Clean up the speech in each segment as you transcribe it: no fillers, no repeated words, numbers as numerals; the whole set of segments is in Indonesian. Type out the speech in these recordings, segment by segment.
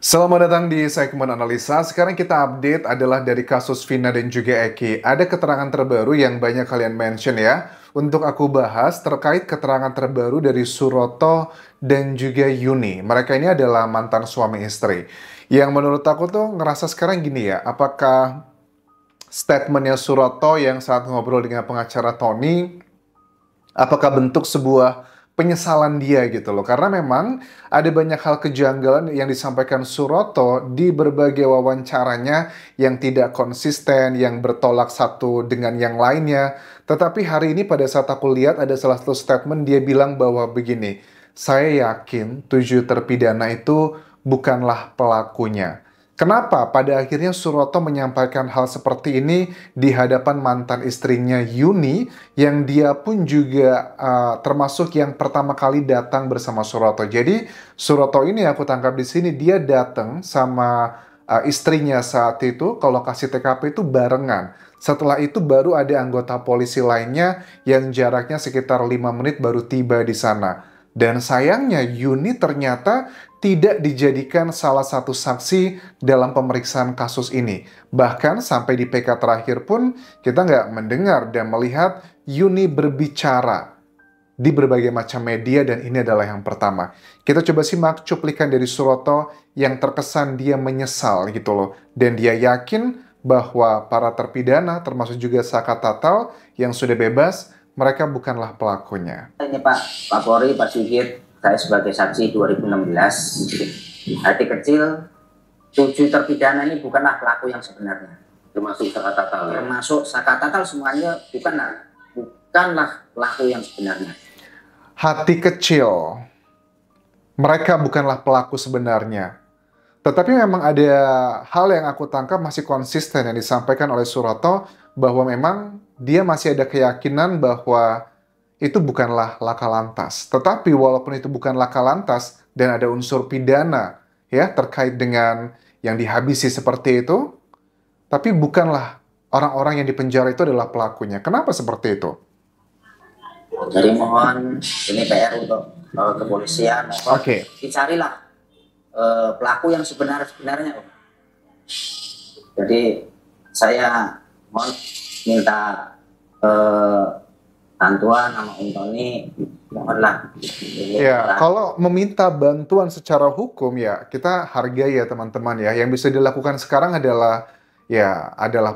Selamat datang di segmen analisa. Sekarang kita update adalah dari kasus Vina dan juga Eki. Ada keterangan terbaru yang banyak kalian mention ya. Untuk aku bahas terkait keterangan terbaru dari Suroto dan juga Yuni. Mereka ini adalah mantan suami istri. Yang menurut aku tuh ngerasa sekarang gini ya. Apakah statementnya Suroto yang saat ngobrol dengan pengacara Tony apakah bentuk sebuah penyesalan dia gitu loh. Karena memang ada banyak hal kejanggalan yang disampaikan Suroto di berbagai wawancaranya yang tidak konsisten, yang bertolak satu dengan yang lainnya. Tetapi hari ini pada saat aku lihat ada salah satu statement dia bilang bahwa begini, saya yakin 7 terpidana itu bukanlah pelakunya. Kenapa pada akhirnya Suroto menyampaikan hal seperti ini di hadapan mantan istrinya Yuni yang dia pun juga termasuk yang pertama kali datang bersama Suroto. Jadi Suroto ini aku tangkap di sini dia datang sama istrinya saat itu ke lokasi TKP itu barengan. Setelah itu baru ada anggota polisi lainnya yang jaraknya sekitar 5 menit baru tiba di sana. Dan sayangnya Yuni ternyata tidak dijadikan salah satu saksi dalam pemeriksaan kasus ini. Bahkan sampai di PK terakhir pun kita nggak mendengar dan melihat Yuni berbicara di berbagai macam media dan ini adalah yang pertama. Kita coba simak cuplikan dari Suroto yang terkesan dia menyesal gitu loh. Dan dia yakin bahwa para terpidana termasuk juga Saka Tatal yang sudah bebas mereka bukanlah pelakunya. Ini Pak Polri, Pak Sigit, saya sebagai saksi 2016, hati kecil, 7 terpidana ini bukanlah pelaku yang sebenarnya. Termasuk Saka Tatal. Termasuk Saka Tatal semuanya bukanlah pelaku yang sebenarnya. Hati kecil, mereka bukanlah pelaku sebenarnya. Tetapi memang ada hal yang aku tangkap masih konsisten yang disampaikan oleh Suroto bahwa memang dia masih ada keyakinan bahwa itu bukanlah laka lantas. Tetapi walaupun itu bukan laka lantas dan ada unsur pidana ya terkait dengan yang dihabisi seperti itu, tapi bukanlah orang-orang yang dipenjara itu adalah pelakunya. Kenapa seperti itu? Jadi mohon ini PR untuk kepolisian, mohon dicarilah pelaku yang sebenarnya. Jadi saya mohon minta bantuan sama Om Tony, mohonlah. Ya, kalau meminta bantuan secara hukum ya kita hargai ya teman-teman ya. Yang bisa dilakukan sekarang adalah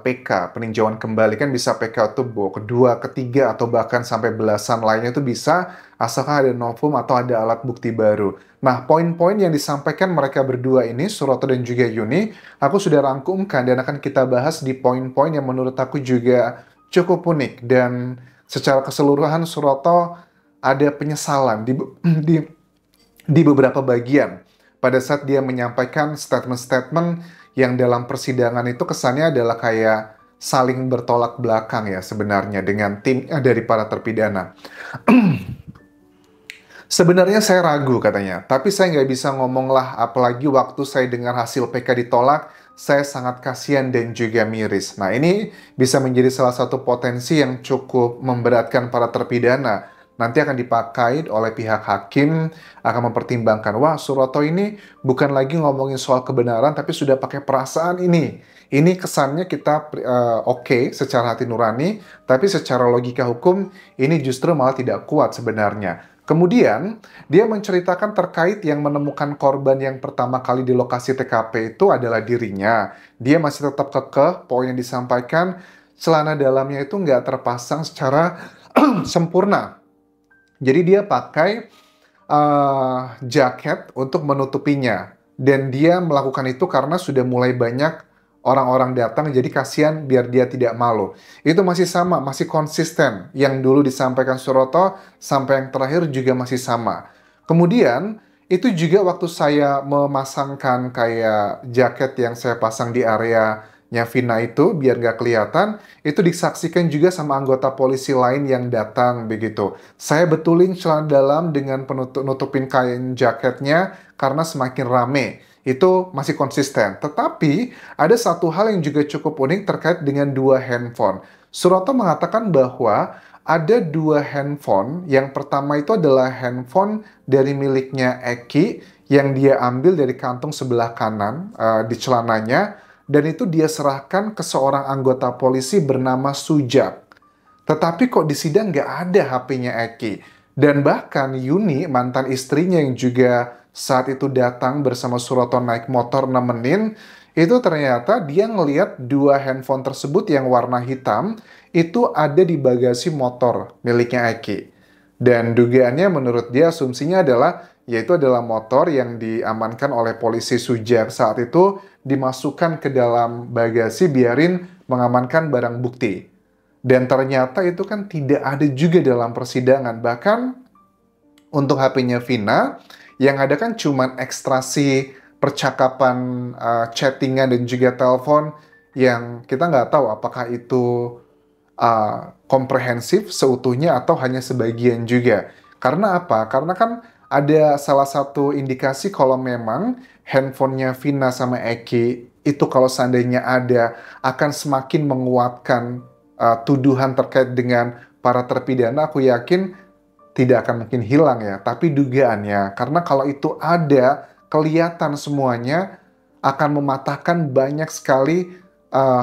PK, peninjauan kembali. Kan bisa PK itu kedua, ketiga atau bahkan sampai belasan lainnya itu bisa asalkan ada novum atau ada alat bukti baru. Nah, poin-poin yang disampaikan mereka berdua ini, Suroto dan juga Yuni, aku sudah rangkumkan dan akan kita bahas di poin-poin yang menurut aku juga cukup unik. Dan secara keseluruhan Suroto ada penyesalan di beberapa bagian pada saat dia menyampaikan statement-statement yang dalam persidangan itu kesannya adalah kayak saling bertolak belakang ya sebenarnya dengan tim dari para terpidana. Sebenarnya saya ragu katanya, tapi saya nggak bisa ngomong lah, apalagi waktu saya dengar hasil PK ditolak, saya sangat kasihan dan juga miris. Nah ini bisa menjadi salah satu potensi yang cukup memberatkan para terpidana. Nanti akan dipakai oleh pihak hakim, akan mempertimbangkan, wah Suroto ini bukan lagi ngomongin soal kebenaran, tapi sudah pakai perasaan ini. Ini kesannya kita oke secara hati nurani, tapi secara logika hukum ini justru malah tidak kuat sebenarnya. Kemudian, dia menceritakan terkait yang menemukan korban yang pertama kali di lokasi TKP itu adalah dirinya. Dia masih tetap kekeh, poin yang disampaikan, celana dalamnya itu nggak terpasang secara sempurna. Jadi dia pakai jaket untuk menutupinya. Dan dia melakukan itu karena sudah mulai banyak orang-orang datang, jadi kasihan biar dia tidak malu. Itu masih sama, masih konsisten. Yang dulu disampaikan Suroto, sampai yang terakhir juga masih sama. Kemudian, itu juga waktu saya memasangkan kayak jaket yang saya pasang di areanya Vina itu, biar nggak kelihatan, itu disaksikan juga sama anggota polisi lain yang datang begitu. Saya betulin celana dalam dengan penutupin kain jaketnya, karena semakin rame. Itu masih konsisten. Tetapi ada satu hal yang juga cukup unik terkait dengan 2 handphone. Suroto mengatakan bahwa ada 2 handphone. Yang pertama itu adalah handphone dari miliknya Eki yang dia ambil dari kantung sebelah kanan di celananya, dan itu dia serahkan ke seorang anggota polisi bernama Sujak. Tetapi kok di sidang nggak ada HP-nya Eki. Dan bahkan Yuni, mantan istrinya yang juga saat itu datang bersama Suroto naik motor nemenin, itu ternyata dia ngelihat dua handphone tersebut yang warna hitam itu ada di bagasi motor miliknya Eki. Dan dugaannya menurut dia asumsinya adalah yaitu adalah motor yang diamankan oleh polisi Sujar saat itu dimasukkan ke dalam bagasi biarin mengamankan barang bukti. Dan ternyata itu kan tidak ada juga dalam persidangan. Bahkan untuk HP-nya Vina, yang ada kan cuman ekstraksi percakapan, chattingan dan juga telepon yang kita nggak tahu apakah itu komprehensif seutuhnya atau hanya sebagian juga. Karena apa? Karena kan ada salah satu indikasi kalau memang handphonenya Vina sama Eki itu kalau seandainya ada akan semakin menguatkan tuduhan terkait dengan para terpidana. Aku yakin tidak akan mungkin hilang ya, tapi dugaannya. Karena kalau itu ada, kelihatan semuanya akan mematahkan banyak sekali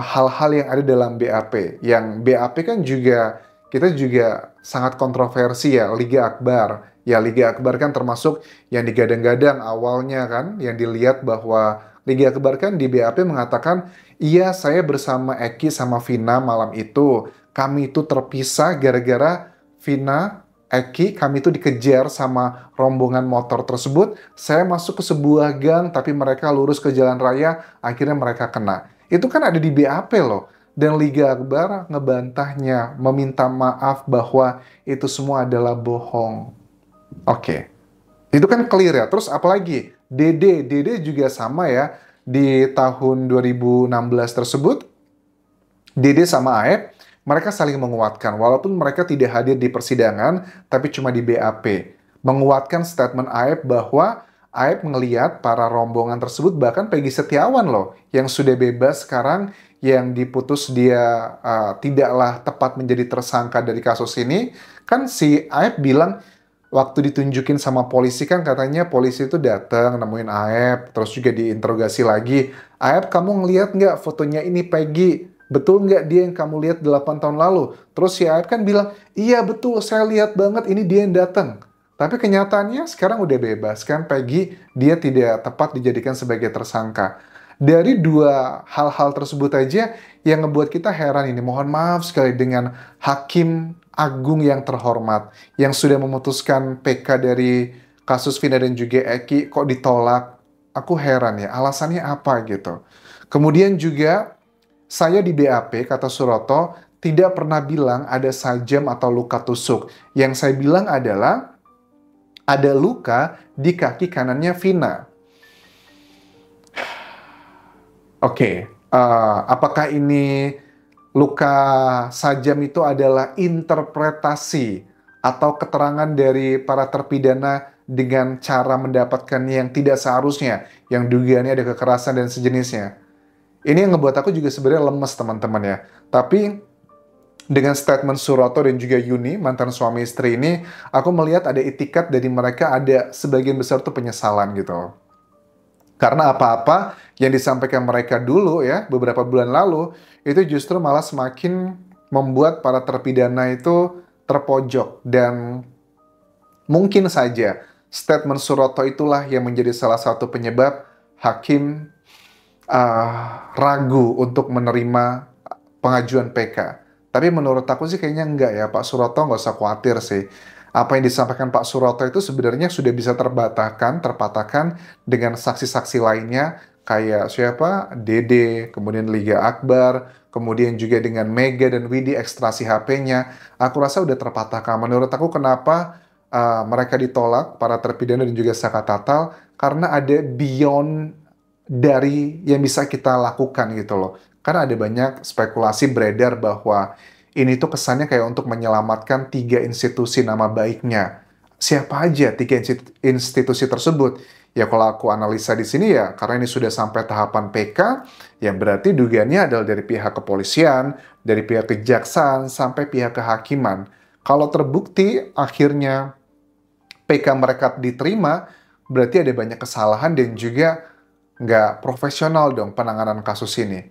hal-hal yang ada dalam BAP. Yang BAP kan juga, kita juga sangat kontroversi ya, Liga Akbar. Ya, Liga Akbar kan termasuk yang digadang-gadang awalnya kan, yang dilihat bahwa Liga Akbar kan di BAP mengatakan, iya saya bersama Eki sama Vina malam itu, kami itu terpisah gara-gara Vina, Eki, kami itu dikejar sama rombongan motor tersebut. Saya masuk ke sebuah gang, tapi mereka lurus ke jalan raya, akhirnya mereka kena. Itu kan ada di BAP loh. Dan Liga Akbar ngebantahnya, meminta maaf bahwa itu semua adalah bohong. Oke. Itu kan clear ya. Terus apalagi? Dede juga sama ya. Di tahun 2016 tersebut, Dede sama Aep, mereka saling menguatkan. Walaupun mereka tidak hadir di persidangan, tapi cuma di BAP. Menguatkan statement Aep bahwa Aep ngelihat para rombongan tersebut, bahkan Peggy Setiawan loh, yang sudah bebas sekarang, yang diputus dia tidaklah tepat menjadi tersangka dari kasus ini. Kan si Aep bilang, waktu ditunjukin sama polisi kan katanya polisi itu datang nemuin Aep, terus juga diinterogasi lagi. Aep, kamu ngeliat nggak fotonya ini Peggy? Betul nggak dia yang kamu lihat 8 tahun lalu? Terus si Aep kan bilang, iya betul, saya lihat banget ini dia yang datang. Tapi kenyataannya sekarang udah bebas kan Peggy, dia tidak tepat dijadikan sebagai tersangka. Dari dua hal-hal tersebut aja yang ngebuat kita heran ini. Mohon maaf sekali dengan Hakim Agung yang terhormat, yang sudah memutuskan PK dari kasus Vina dan juga Eki, kok ditolak? Aku heran ya, alasannya apa gitu. Kemudian juga, saya di BAP, kata Suroto, tidak pernah bilang ada sajam atau luka tusuk. Yang saya bilang adalah, ada luka di kaki kanannya Vina. Oke, apakah ini luka sajam itu adalah interpretasi atau keterangan dari para terpidana dengan cara mendapatkan yang tidak seharusnya, yang dugaannya ada kekerasan dan sejenisnya? Ini yang ngebuat aku juga sebenarnya lemes teman-teman ya. Tapi dengan statement Suroto dan juga Yuni, mantan suami istri ini, aku melihat ada itikat dari mereka, ada sebagian besar tuh penyesalan gitu. Karena apa-apa yang disampaikan mereka dulu ya, beberapa bulan lalu, itu justru malah semakin membuat para terpidana itu terpojok. Dan mungkin saja statement Suroto itulah yang menjadi salah satu penyebab hakim ragu untuk menerima pengajuan PK. Tapi menurut aku sih kayaknya enggak ya, Pak Suroto nggak usah khawatir sih. Apa yang disampaikan Pak Suroto itu sebenarnya sudah bisa terpatahkan dengan saksi-saksi lainnya, kayak siapa? Dede, kemudian Liga Akbar, kemudian juga dengan Mega dan Widi ekstrasi HP-nya. Aku rasa udah terpatahkan. Menurut aku kenapa mereka ditolak, para terpidana dan juga Saka Tatal, karena ada beyond dari yang bisa kita lakukan gitu loh. Karena ada banyak spekulasi beredar bahwa ini tuh kesannya kayak untuk menyelamatkan 3 institusi nama baiknya. Siapa aja 3 institusi tersebut? Ya kalau aku analisa di sini ya, karena ini sudah sampai tahapan PK, ya berarti dugaannya adalah dari pihak kepolisian, dari pihak kejaksaan, sampai pihak kehakiman. Kalau terbukti akhirnya PK mereka diterima, berarti ada banyak kesalahan dan juga nggak profesional dong penanganan kasus ini.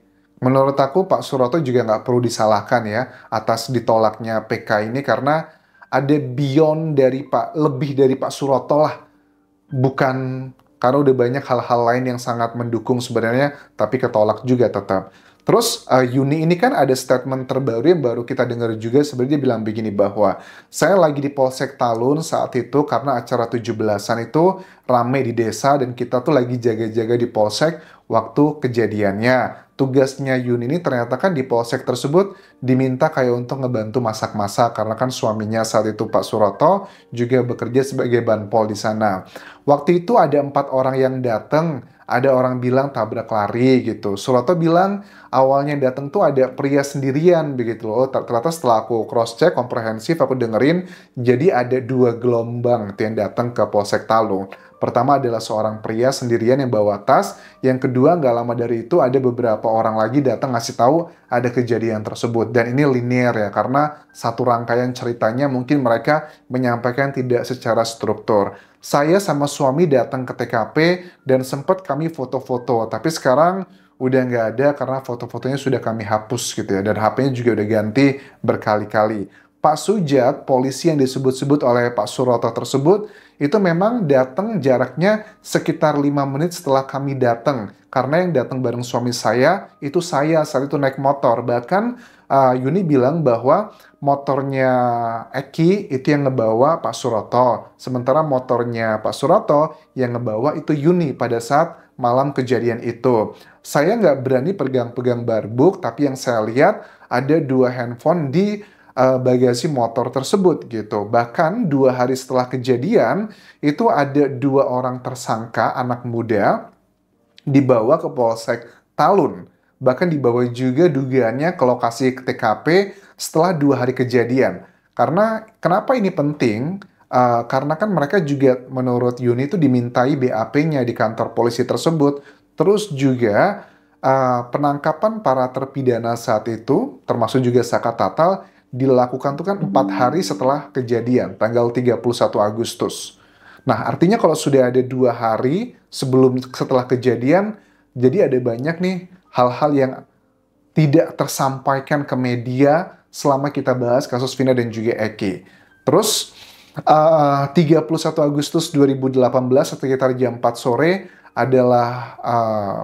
Menurut aku Pak Suroto juga nggak perlu disalahkan ya atas ditolaknya PK ini karena ada beyond dari lebih dari Pak Suroto lah. Bukan karena udah banyak hal-hal lain yang sangat mendukung sebenarnya, tapi ketolak juga tetap. Terus Yuni ini kan ada statement terbaru yang baru kita dengar juga, sebenarnya dia bilang begini bahwa saya lagi di Polsek Talun saat itu karena acara 17-an itu rame di desa dan kita tuh lagi jaga-jaga di Polsek waktu kejadiannya. Tugasnya Yuni ini ternyata kan di Polsek tersebut diminta kayak untuk ngebantu masak-masak karena kan suaminya saat itu Pak Suroto juga bekerja sebagai banpol di sana. Waktu itu ada 4 orang yang datang, ada orang bilang tabrak lari gitu. Suroto bilang awalnya datang tuh ada pria sendirian begitu loh. Ternyata setelah aku cross check komprehensif aku dengerin jadi ada 2 gelombang tuh yang datang ke Polsek Talun. Pertama adalah seorang pria sendirian yang bawa tas. Yang kedua nggak lama dari itu ada beberapa orang lagi datang ngasih tahu ada kejadian tersebut. Dan ini linear ya karena satu rangkaian ceritanya mungkin mereka menyampaikan tidak secara struktur. Saya sama suami datang ke TKP dan sempat kami foto-foto. Tapi sekarang udah nggak ada karena foto-fotonya sudah kami hapus gitu ya. Dan HP-nya juga udah ganti berkali-kali. Pak Sujat, polisi yang disebut-sebut oleh Pak Suroto tersebut, itu memang datang jaraknya sekitar 5 menit setelah kami datang. Karena yang datang bareng suami saya, itu saya saat itu naik motor. Bahkan Yuni bilang bahwa motornya Eki itu yang ngebawa Pak Suroto. Sementara motornya Pak Suroto yang ngebawa itu Yuni pada saat malam kejadian itu. Saya nggak berani pegang-pegang barbuk, tapi yang saya lihat ada 2 handphone di bagasi motor tersebut gitu. Bahkan 2 hari setelah kejadian itu ada 2 orang tersangka anak muda dibawa ke Polsek Talun. Bahkan dibawa juga dugaannya ke lokasi TKP setelah 2 hari kejadian. Karena kenapa ini penting? Karena kan mereka juga menurut Yuni itu dimintai BAP-nya di kantor polisi tersebut. Terus juga penangkapan para terpidana saat itu, termasuk juga Saka Tatal, dilakukan tuh kan 4 hari setelah kejadian, tanggal 31 Agustus. Nah, artinya kalau sudah ada 2 hari setelah kejadian, jadi ada banyak nih hal-hal yang tidak tersampaikan ke media selama kita bahas kasus Vina dan juga Eki. Terus, 31 Agustus 2018 sekitar jam 4 sore, adalah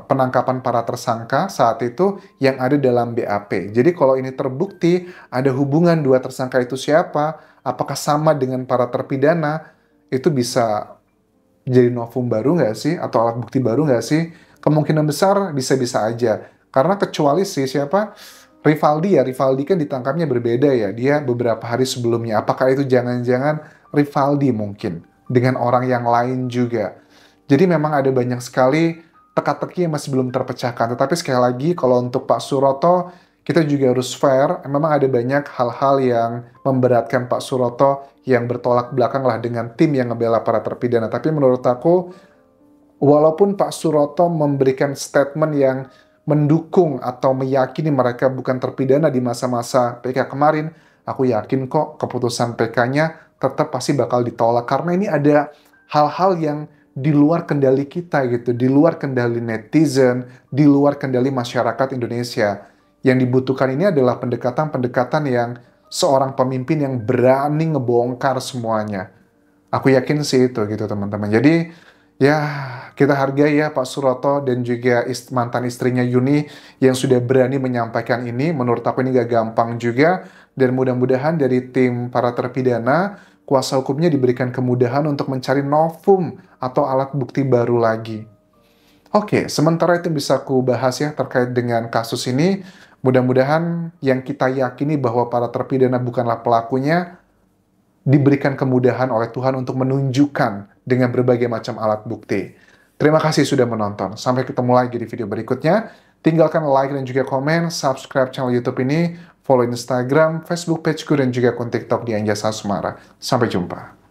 penangkapan para tersangka saat itu yang ada dalam BAP. Jadi kalau ini terbukti ada hubungan 2 tersangka itu siapa, apakah sama dengan para terpidana, itu bisa jadi novum baru nggak sih? Atau alat bukti baru nggak sih? Kemungkinan besar bisa-bisa aja. Karena kecuali sih siapa? Rivaldi ya, Rivaldi kan ditangkapnya berbeda ya. Dia beberapa hari sebelumnya. Apakah itu jangan-jangan Rivaldi mungkin? Dengan orang yang lain juga. Jadi memang ada banyak sekali teka-teki yang masih belum terpecahkan. Tetapi sekali lagi, kalau untuk Pak Suroto, kita juga harus fair. Memang ada banyak hal-hal yang memberatkan Pak Suroto yang bertolak belakang lah dengan tim yang ngebela para terpidana. Tapi menurut aku, walaupun Pak Suroto memberikan statement yang mendukung atau meyakini mereka bukan terpidana di masa-masa PK kemarin, aku yakin kok keputusan PK-nya tetap pasti bakal ditolak. Karena ini ada hal-hal yang di luar kendali kita gitu, di luar kendali netizen, di luar kendali masyarakat Indonesia. Yang dibutuhkan ini adalah pendekatan-pendekatan yang seorang pemimpin yang berani ngebongkar semuanya. Aku yakin sih itu gitu teman-teman. Jadi ya kita hargai ya Pak Suroto dan juga mantan istrinya Yuni yang sudah berani menyampaikan ini. Menurut aku ini gak gampang juga. Dan mudah-mudahan dari tim para terpidana, kuasa hukumnya diberikan kemudahan untuk mencari novum atau alat bukti baru lagi. Oke, sementara itu bisa aku bahas ya terkait dengan kasus ini. Mudah-mudahan yang kita yakini bahwa para terpidana bukanlah pelakunya, diberikan kemudahan oleh Tuhan untuk menunjukkan dengan berbagai macam alat bukti. Terima kasih sudah menonton. Sampai ketemu lagi di video berikutnya. Tinggalkan like dan juga komen, subscribe channel YouTube ini, follow Instagram, Facebook pageku, dan juga akun TikTok di Anjasa Sumara. Sampai jumpa.